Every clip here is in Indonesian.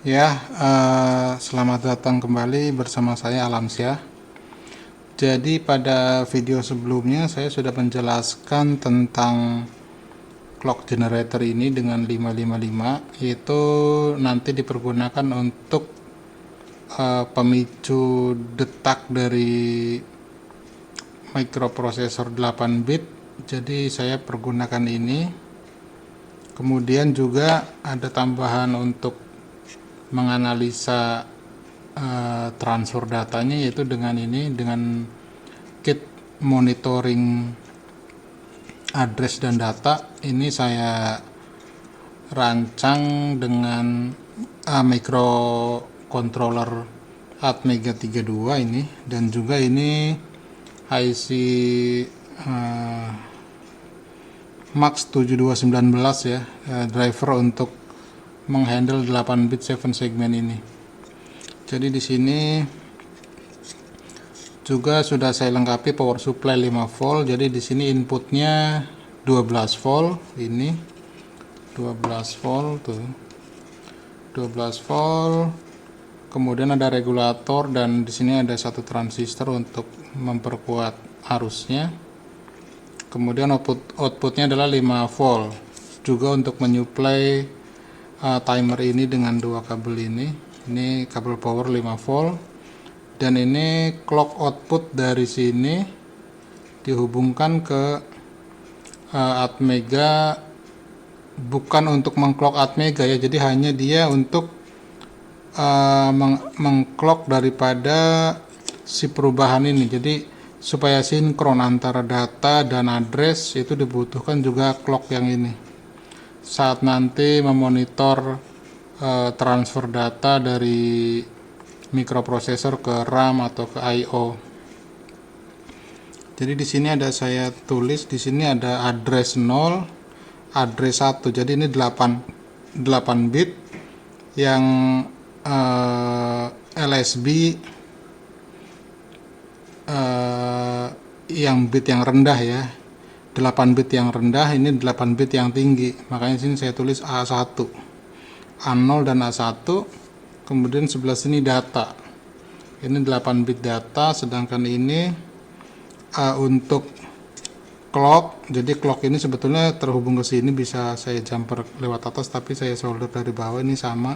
Selamat datang kembali bersama saya Alamsyah. Jadi pada video sebelumnya saya sudah menjelaskan tentang clock generator ini dengan 555, yaitu nanti dipergunakan untuk pemicu detak dari microprosesor 8 bit. Jadi saya pergunakan ini. Kemudian juga ada tambahan untuk menganalisa transfer datanya, yaitu dengan kit monitoring address dan data. Ini saya rancang dengan microcontroller Atmega 32 ini, dan juga ini IC Max 7219 ya, driver untuk menghandle 8 bit 7 segmen ini. Jadi di sini juga sudah saya lengkapi power supply 5 volt. Jadi di sini inputnya 12 volt, ini 12 volt tuh. 12 volt. Kemudian ada regulator, dan di sini ada satu transistor untuk memperkuat arusnya. Kemudian outputnya adalah 5 volt, juga untuk menyuplai timer ini dengan dua kabel ini kabel power 5 volt, dan ini clock output dari sini dihubungkan ke Atmega, bukan untuk mengclock Atmega ya, jadi hanya dia untuk mengclock daripada si perubahan ini. Jadi supaya sinkron antara data dan address, itu dibutuhkan juga clock yang ini saat nanti memonitor transfer data dari mikroprosesor ke RAM atau ke I/O. Jadi di sini ada saya tulis, di sini ada address 0, address 1. Jadi ini 8 bit yang LSB, yang bit yang rendah ya, 8 bit yang rendah, ini 8 bit yang tinggi. Makanya sini saya tulis A1, A0 dan A1. Kemudian sebelah sini data. Ini 8 bit data, sedangkan ini untuk clock. Jadi clock ini sebetulnya terhubung ke sini, bisa saya jumper lewat atas, tapi saya solder dari bawah, ini sama.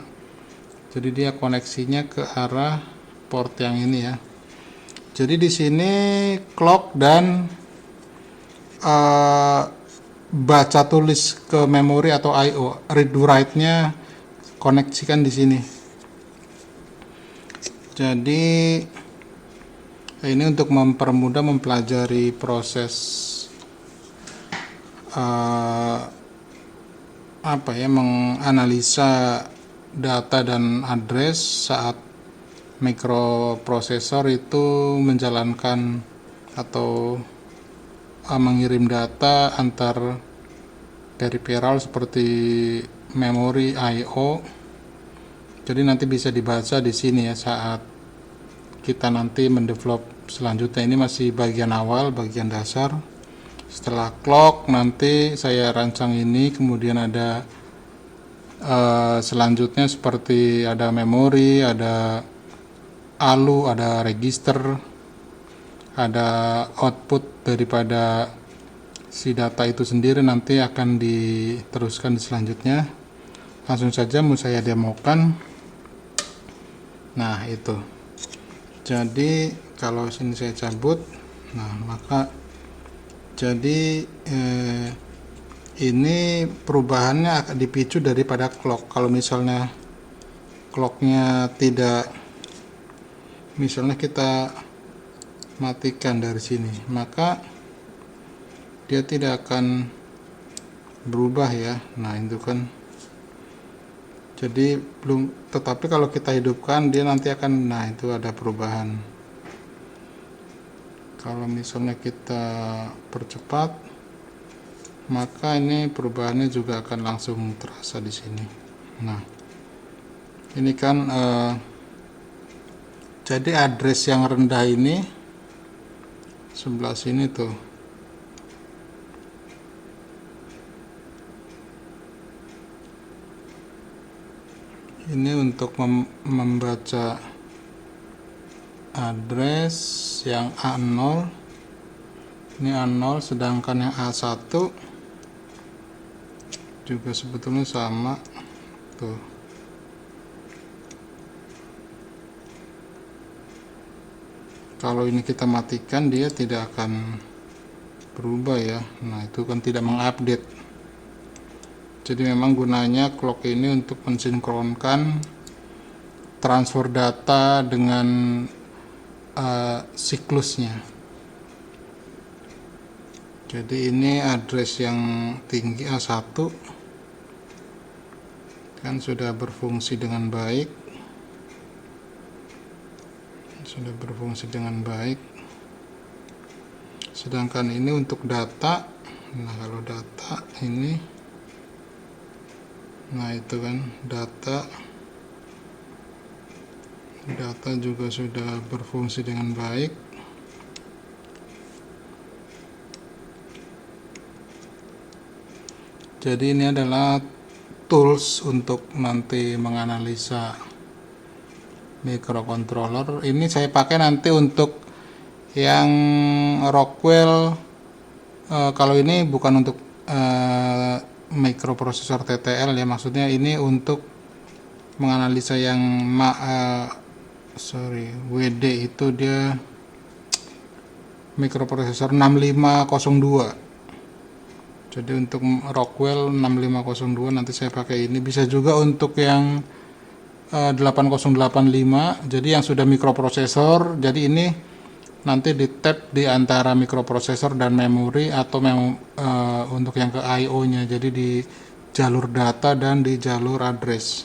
Jadi dia koneksinya ke arah port yang ini ya. Jadi di sini clock dan baca tulis ke memori atau I/O, read to write-nya koneksikan di sini. Jadi ini untuk mempermudah mempelajari proses menganalisa data dan address saat mikroprosesor itu menjalankan atau mengirim data antar peripheral seperti memori, I/O. Jadi nanti bisa dibaca di sini ya saat kita nanti mendevelop selanjutnya. Ini masih bagian awal, bagian dasar. Setelah clock nanti saya rancang ini, kemudian ada selanjutnya seperti ada memori, ada ALU, ada register, ada output daripada si data itu sendiri, nanti akan diteruskan di selanjutnya. Langsung saja mau saya demokan. Nah itu, jadi kalau sini saya cabut, nah maka jadi ini perubahannya akan dipicu daripada clock. Kalau misalnya clocknya tidak, misalnya kita matikan dari sini, maka dia tidak akan berubah ya. Nah itu kan, jadi belum, tetapi kalau kita hidupkan dia nanti akan, nah itu ada perubahan. Kalau misalnya kita percepat, maka ini perubahannya juga akan langsung terasa di sini. Nah ini kan jadi address yang rendah ini sebelah sini tuh, Ini untuk membaca address yang A0, ini A0, sedangkan yang A1 juga sebetulnya sama tuh. Kalau ini kita matikan, dia tidak akan berubah ya. Nah, itu kan tidak mengupdate. Jadi memang gunanya clock ini untuk mensinkronkan transfer data dengan siklusnya. Jadi ini address yang tinggi A1 kan sudah berfungsi dengan baik. Sedangkan ini untuk data. Nah, kalau data ini, nah itu kan data juga sudah berfungsi dengan baik. Jadi ini adalah tools untuk nanti menganalisa microcontroller. Ini saya pakai nanti untuk yang Rockwell. Kalau ini bukan untuk microprosesor TTL ya, maksudnya ini untuk menganalisa yang WD itu dia microprosesor 6502. Jadi untuk Rockwell 6502 nanti saya pakai ini. Bisa juga untuk yang 8085, jadi yang sudah mikroprosesor. Jadi ini nanti di tab di antara mikroprosesor dan memori, atau untuk yang ke I/O nya, jadi di jalur data dan di jalur address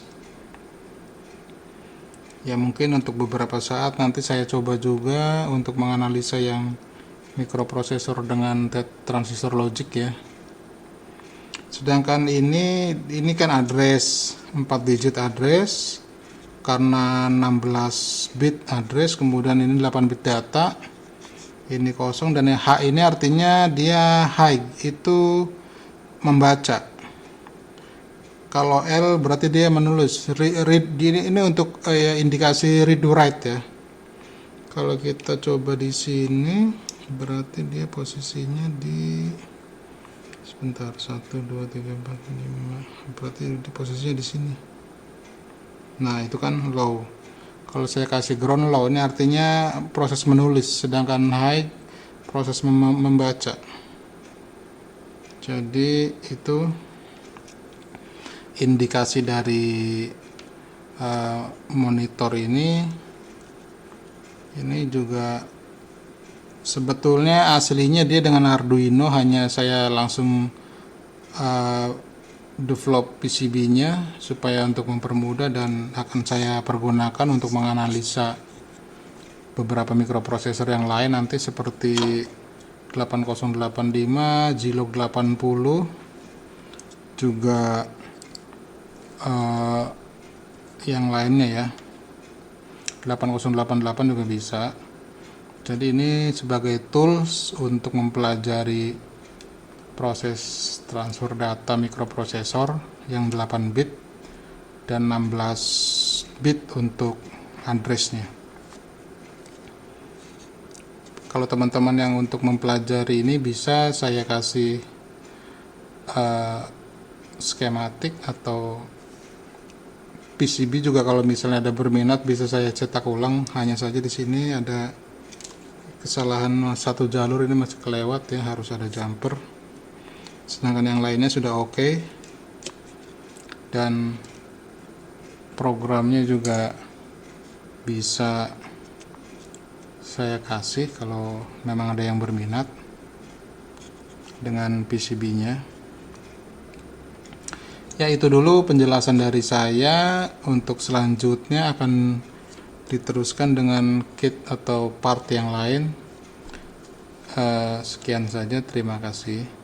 ya. Mungkin untuk beberapa saat nanti saya coba juga untuk menganalisa yang mikroprosesor dengan transistor logic ya. Sedangkan ini kan address 4 digit address, karena 16 bit address, kemudian ini 8 bit data, ini kosong, dan yang H ini artinya dia high, itu membaca. Kalau L berarti dia menulis. Read ini untuk indikasi read to write ya. Kalau kita coba di sini, berarti dia posisinya di sebentar, 1 2 3 4 5, berarti di posisinya di sini. Nah, itu kan low. Kalau saya kasih ground low, ini artinya proses menulis, sedangkan high proses membaca. Jadi itu indikasi dari monitor ini. Ini juga sebetulnya aslinya dia dengan Arduino, hanya saya langsung develop PCB-nya supaya untuk mempermudah, dan akan saya pergunakan untuk menganalisa beberapa mikroprosesor yang lain nanti, seperti 8085, Zilog 80, juga yang lainnya ya, 8088 juga bisa. Jadi ini sebagai tools untuk mempelajari proses transfer data mikroprosesor yang 8 bit dan 16 bit untuk addressnya. Kalau teman-teman yang untuk mempelajari ini, bisa saya kasih skematik atau PCB juga. Kalau misalnya ada berminat, bisa saya cetak ulang. Hanya saja di sini ada kesalahan satu jalur, ini masih kelewat ya, harus ada jumper. Sedangkan yang lainnya sudah oke. Dan programnya juga bisa saya kasih kalau memang ada yang berminat dengan PCB-nya. Ya, itu dulu penjelasan dari saya. Untuk selanjutnya akan diteruskan dengan kit atau part yang lain. Sekian saja, terima kasih.